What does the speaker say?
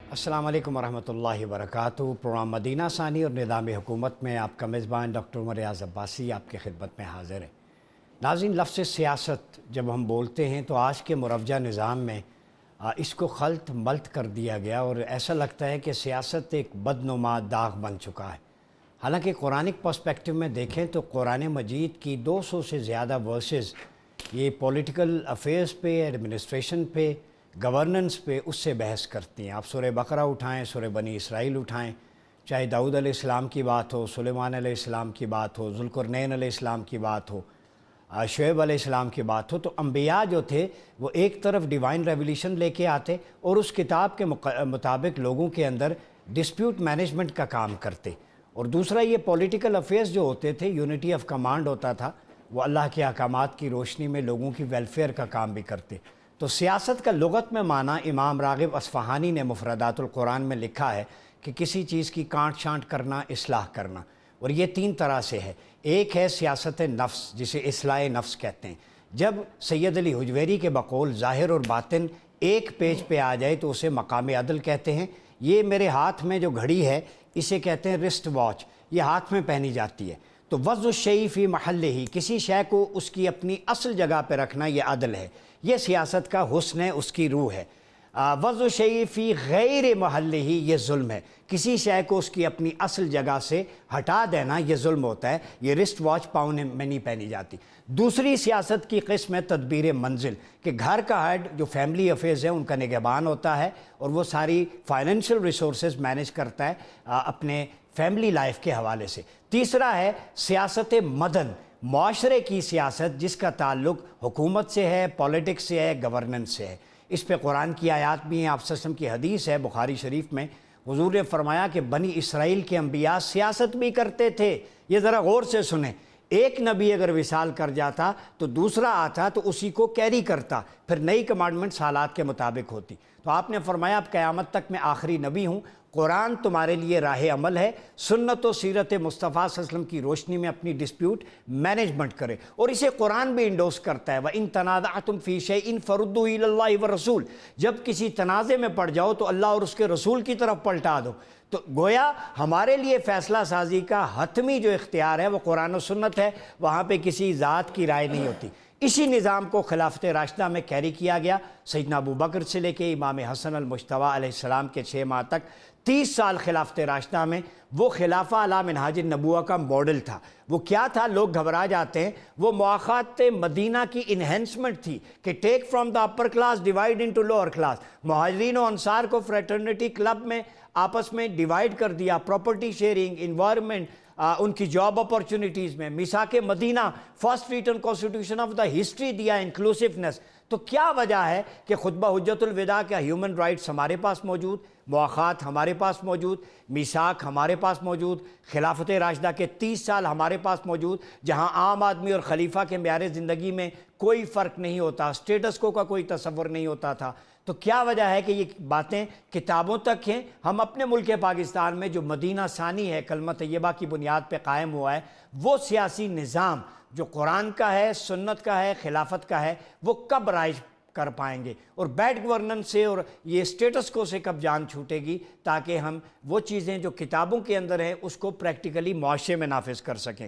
अस्सलाम वालेकुम वरहमतुल्लाहि वबरकातुहू। प्रोग्राम मदीना सानी और निज़ाम हुकूमत में आपका मेज़बान डॉक्टर उमर रियाज़ अब्बासी आपकी खिदमत में हाज़िर है। नाज़रीन, लफ्ज़ सियासत जब हम बोलते हैं तो आज के मुरवजा निज़ाम में इसको खल्त मल्त कर दिया गया और ऐसा लगता है कि सियासत एक बदनुमा दाग बन चुका है। हालांकि कुरानिक पर्सपेक्टिव में देखें तो कुरान मजीद की 200 से ज़्यादा वर्सेस ये पॉलिटिकल अफेयर्स पे, एडमिनिस्ट्रेशन पे, गवर्नेंस पे उससे बहस करती हैं। आप सूरह बकरा उठाएं, सूरह बनी इसराइल उठाएं, चाहे दाऊद अलैहिस्सलाम की बात हो, सुलेमान अलैहिस्सलाम की बात हो, ज़ुल्करनैन अलैहिस्सलाम की बात हो, शुएब अलैहिस्सलाम की बात हो, तो अम्बिया जो थे वो एक तरफ डिवाइन रेवोल्यूशन लेके आते और उस किताब के मुताबिक लोगों के अंदर डिस्प्यूट मैनेजमेंट का काम करते, और दूसरा ये पॉलिटिकल अफेयर्स जो होते थे, यूनिटी ऑफ कमांड होता था, वो अल्लाह के अहकामात की रोशनी में लोगों की वेलफेयर का काम भी करते। तो सियासत का लुगत में माना इमाम राग़िब अस्फ़हानी ने मुफ़रदातुल कुरान में लिखा है कि किसी चीज़ की काट छांट करना, इस्लाह करना, और ये 3 तरह से है। एक है सियासत नफ्स, जिसे इस्लाह नफ्स कहते हैं। जब सैयद अली हुजवेरी के बकौल ज़ाहिर और बातिन एक पेज पे आ जाए तो उसे मकाम अदल कहते हैं। ये मेरे हाथ में जो घड़ी है इसे कहते हैं रिस्ट वॉच, ये हाथ में पहनी जाती है। तो वज़्न शै फ़ी महल्लिही, किसी शय को उसकी अपनी असल जगह पर रखना, ये अदल है, ये सियासत का हुस्न है, उसकी रूह है। वज़्न शै फ़ी गैर महल्लिही, ये जुल्म है, किसी शय को उसकी अपनी असल जगह से हटा देना, ये जुल्म होता है। ये रिस्ट वॉच पाँव में नहीं पहनी जाती। दूसरी सियासत की किस्म है तदबीर मंजिल, कि घर का हेड जो फैमिली अफेयर्स है उनका निगहबान होता है और वो सारी फाइनेंशियल रिसोर्सेज मैनेज करता है अपने फैमिली लाइफ के हवाले से। तीसरा है सियासत मदन, माशरे की सियासत जिसका ताल्लुक़ हुकूमत से है, पॉलिटिक्स से है, गवर्नेंस से है। इस पे कुरान की आयत भी हैं, आप सल्लल्लाहु अलैहि वसल्लम की हदीस है बुखारी शरीफ में, हुजूर ने फरमाया कि बनी इसराइल के अंबिया सियासत भी करते थे। ये ज़रा गौर से सुने, एक नबी अगर विसाल कर जाता तो दूसरा आता तो उसी को कैरी करता, फिर नई कमांडमेंट्स हालात के मुताबिक होती। तो आपने फरमाया अब क़यामत तक मैं आखिरी नबी हूँ, कुरान तुम्हारे लिए राह अमल है, सुन्नत व सीरत मुस्तफ़ा सल्लल्लाहु अलैहि वसल्लम की रोशनी में अपनी डिस्प्यूट मैनेजमेंट करे। और इसे कुरान भी इंडोस करता है, व इन तनाज़अतुम फ़ी शैइन फ़रुद्दू इलल्लाहि व रसूल, जब किसी तनाज़े में पड़ जाओ तो अल्लाह और उसके रसूल की तरफ पलटा दो। तो गोया हमारे लिए फ़ैसला साजी का हतमी जो इख्तियार है वो कुरान और सुन्नत है, वहाँ पे किसी ज़ात की राय नहीं होती। इसी निज़ाम को खिलाफत राशिदा में कैरी किया गया। सैयदना अबू बकर से लेके इमाम हसन अल मुज्तबा अलैहिस्सलाम के 6 माह तक 30 साल खिलाफत राशिदा में वो खिलाफा अला मिनहाज नबुव्वह का मॉडल था। वो क्या था, लोग घबरा जाते हैं, वो मुआख़ात मदीना की इन्हेंसमेंट थी कि take from the upper class divide into lower class. मुहाजिरीन और अंसार को फ्रेटर्निटी क्लब में आपस में डिवाइड कर दिया, प्रॉपर्टी शेयरिंग, इन्वायरमेंट, उनकी जॉब अपॉर्चुनिटीज़ में। मिसाक Medina first written constitution of the history दिया, इंक्लूसिवनेस। तो क्या वजह है कि खुतबा हुज्जतुल विदा का ह्यूमन राइट्स हमारे पास मौजूद, मुआख़ात हमारे पास मौजूद, मिसाक हमारे पास मौजूद, खिलाफत राशिदा के 30 साल हमारे पास मौजूद, जहाँ आम आदमी और खलीफा के म्यारे ज़िंदगी में कोई फ़र्क नहीं होता, स्टेटस को का कोई तसव्वुर नहीं होता था। तो क्या वजह है कि ये बातें किताबों तक हैं? हम अपने मुल्क पाकिस्तान में जो मदीना सानी है, कलमा तैयबा की बुनियाद पे कायम हुआ है, वो सियासी निज़ाम जो कुरान का है, सुन्नत का है, खिलाफत का है, वो कब राइज कर पाएंगे? और बैड गवर्नेंस से और ये स्टेटस को से कब जान छूटेगी, ताकि हम वो चीज़ें जो किताबों के अंदर हैं उसको प्रैक्टिकली मुआशरे में नाफिज कर सकें।